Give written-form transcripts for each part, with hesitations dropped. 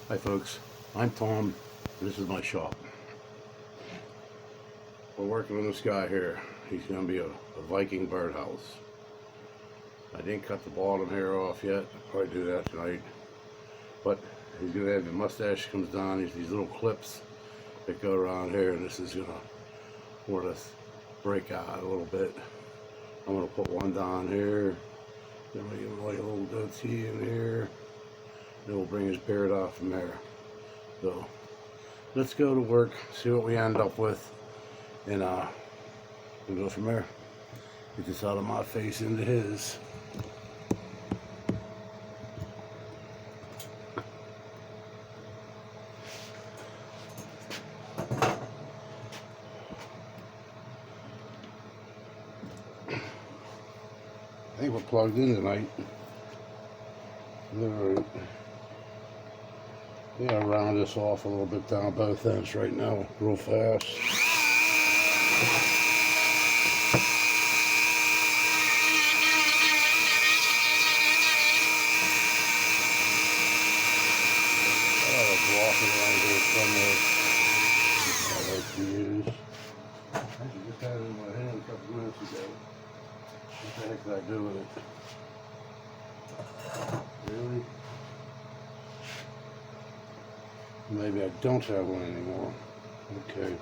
Hi folks, I'm Tom. This is my shop. We're working on this guy here. He's going to be a Viking birdhouse. I didn't cut the bottom hair off yet. I'll probably do that tonight. But he's going to have the mustache comes down. These little clips that go around here, and this is going to more or less break out a little bit. I'm going to put one down here. Then we'll give him like a little goatee in here. Then we'll bring his beard off from there. So let's go to work, see what we end up with, and we'll go from there. Get this out of my face into his. I think we're plugged in tonight. Alright. Yeah, I'll round this off a little bit down both ends right now, real fast. I have a block around here somewhere I like to use. Actually, just had it in my hand a couple minutes ago. What the heck did I do with it? Really? Maybe I don't have one anymore. Okay.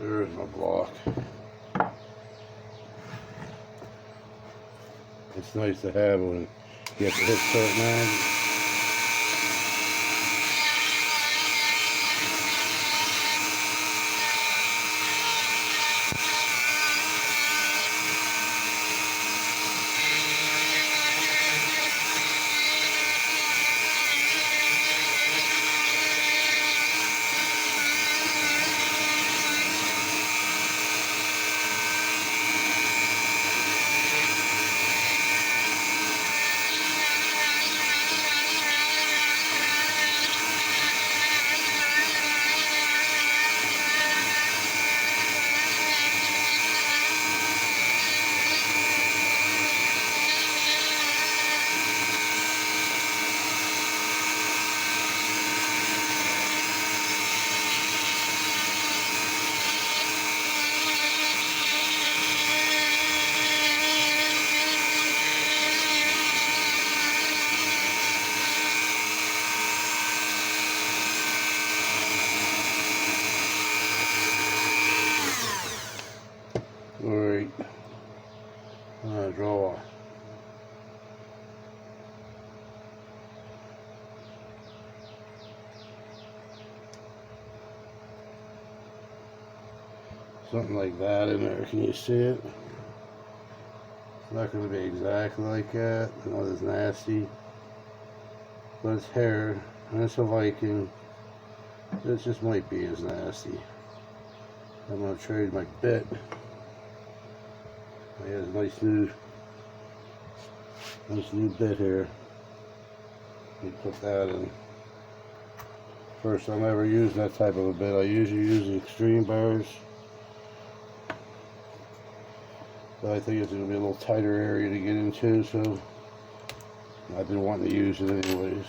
There's my block. It's nice to have when you have to hit certain angles. Alright, draw. Something like that in there. Can you see it? It's not going to be exactly like that. Not as nasty. But it's hair, and it's a Viking. It just might be as nasty. I'm going to trade my bit. I have a nice new bit here. Let me put that in. First time I ever used that type of a bit. I usually use the extreme bars. But I think it's going to be a little tighter area to get into, so I've been wanting to use it anyways.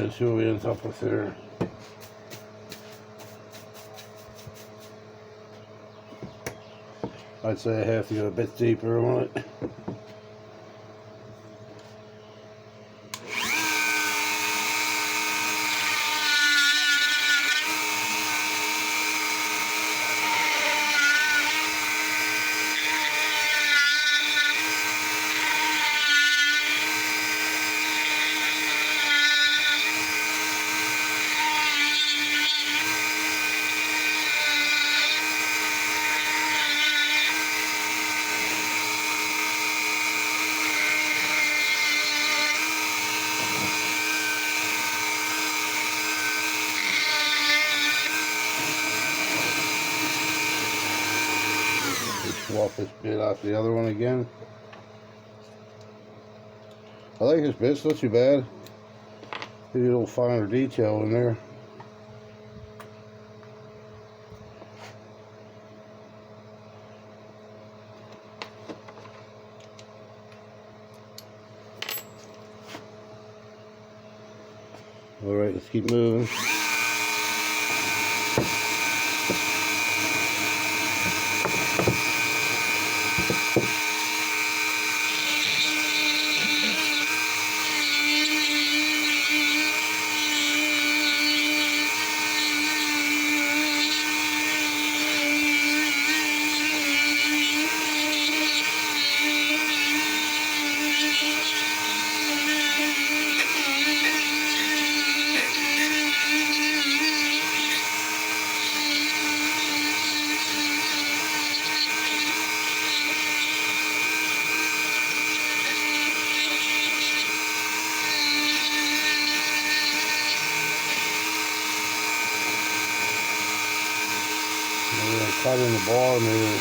Alright, let's see what we end up with here. I'd say I have to go a bit deeper on it. Swap this bit off the other one again. I like this bit, it's not too bad. Maybe a little finer detail in there. Alright, let's keep moving. We're going to cut in the bottom here.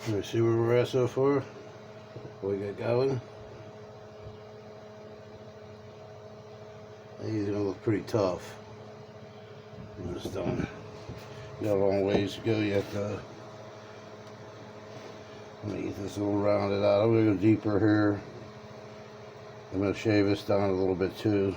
Let's see where we're at so far. What we got going. These are gonna look pretty tough. Almost done. Got a long ways to go yet though. Let me get this a little rounded out. I'm gonna go deeper here. I'm gonna shave this down a little bit too.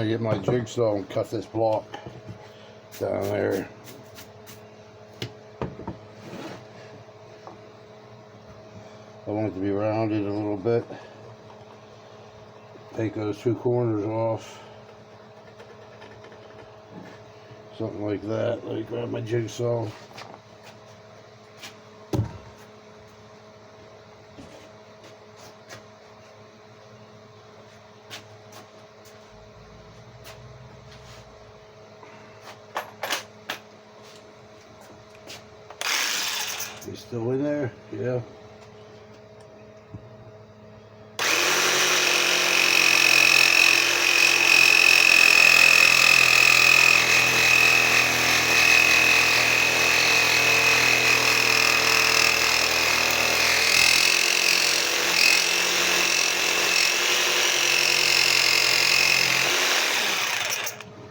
gonna get my jigsaw and cut this block down there. I want it to be rounded a little bit. Take those two corners off. Something like that. Let me grab my jigsaw. You still in there? Yeah.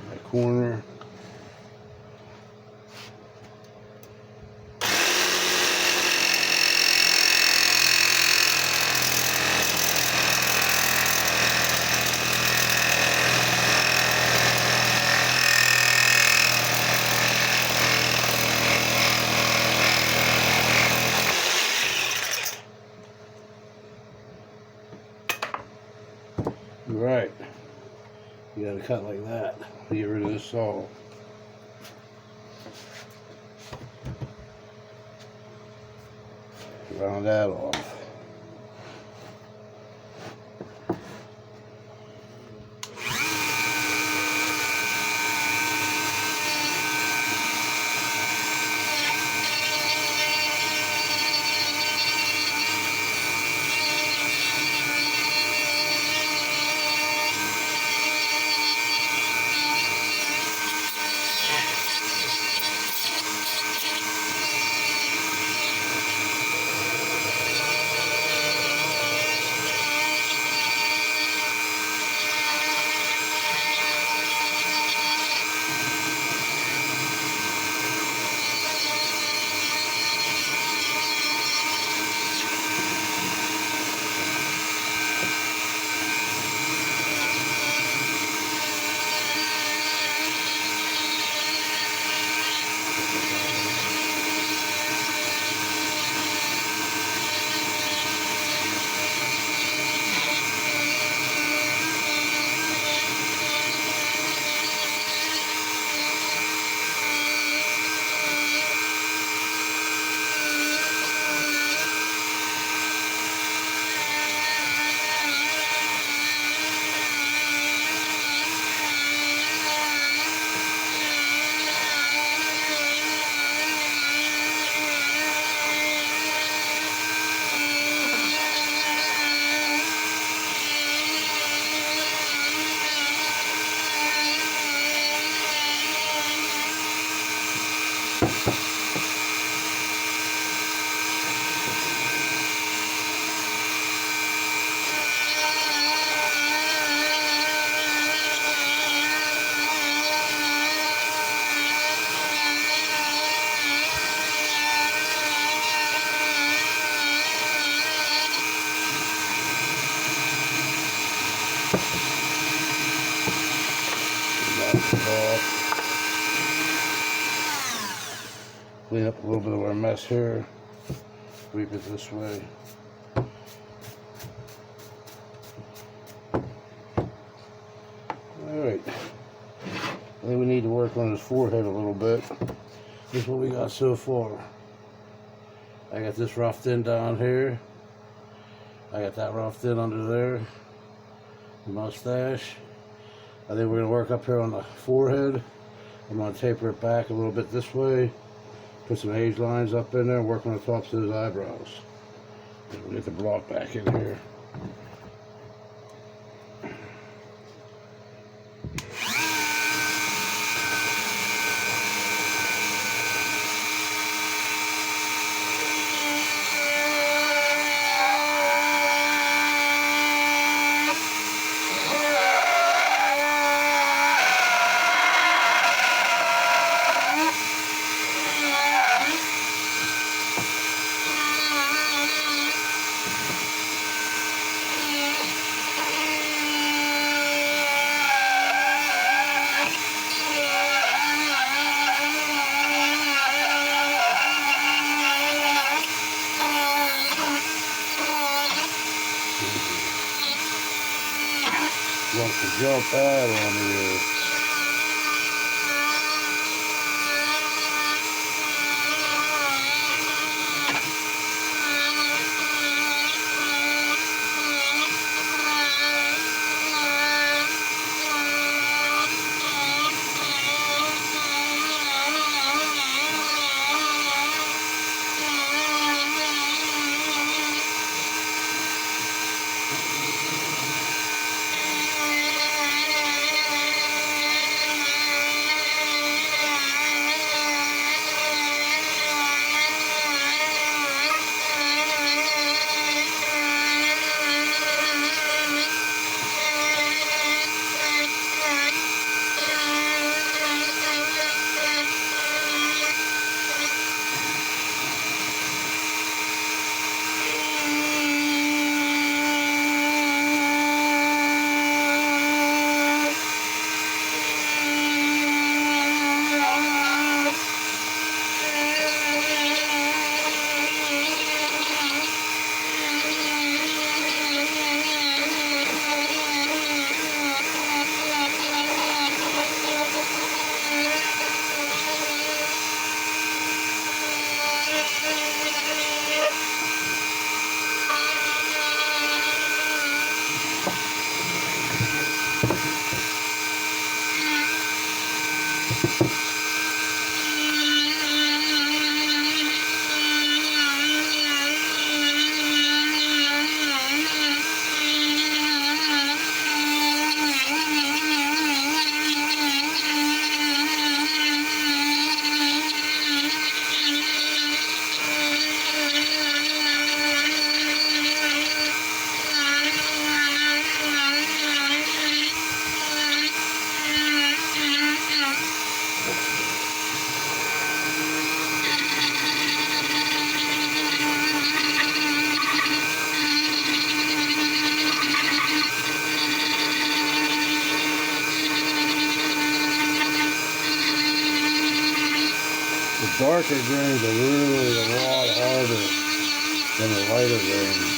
That corner. Right, you gotta cut like that to get rid of this saw. Round that off. Clean up a little bit of our mess here. Sweep it this way. Alright. Then we need to work on his forehead a little bit. This is what we got so far. I got this roughed in down here. I got that roughed in under there. The mustache. I think we're going to work up here on the forehead. I'm going to taper it back a little bit this way. Put some age lines up in there and work on the tops of his eyebrows. We'll get the block back in here. wants to jump out on me here. The darker grains are really a lot harder than the lighter grains.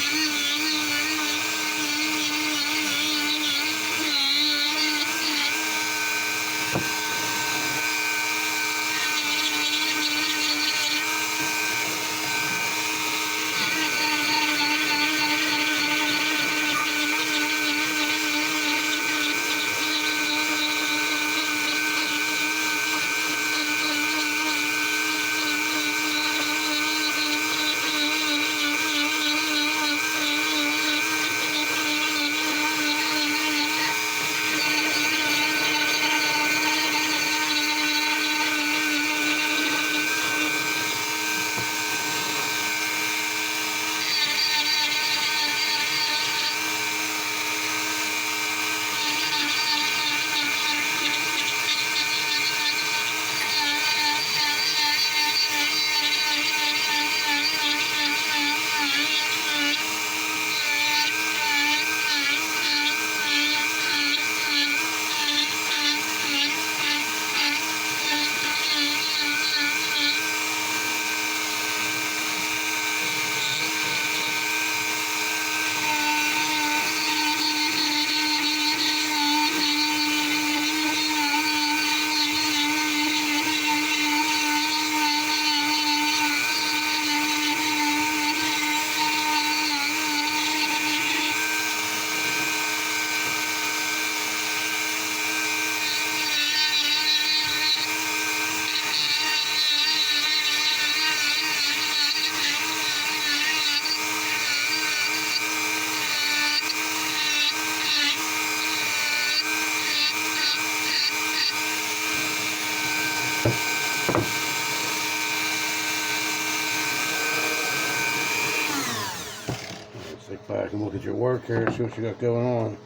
Sit back and look at your work here, see what you got going on.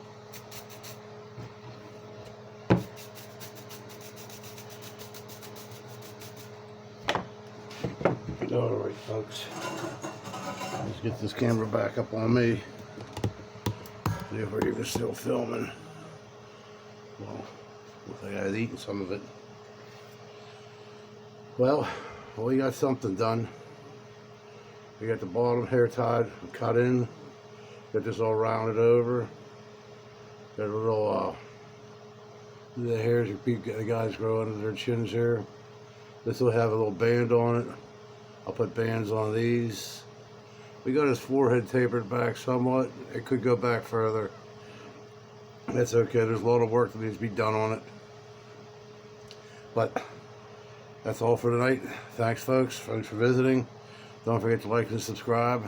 Alright folks, let's get this camera back up on me. See if we're even still filming. Well, looks like I've eaten some of it. Well, we got something done. We got the bottom hair tied and cut in. Got this all rounded over. Got a little, the hairs the guys grow under their chins here. This will have a little band on it. I'll put bands on these. We got his forehead tapered back somewhat. It could go back further. That's okay. There's a lot of work that needs to be done on it. But that's all for tonight. Thanks, folks. Thanks for visiting. Don't forget to like and subscribe.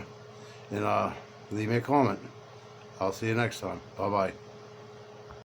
And leave me a comment. I'll see you next time. Bye-bye.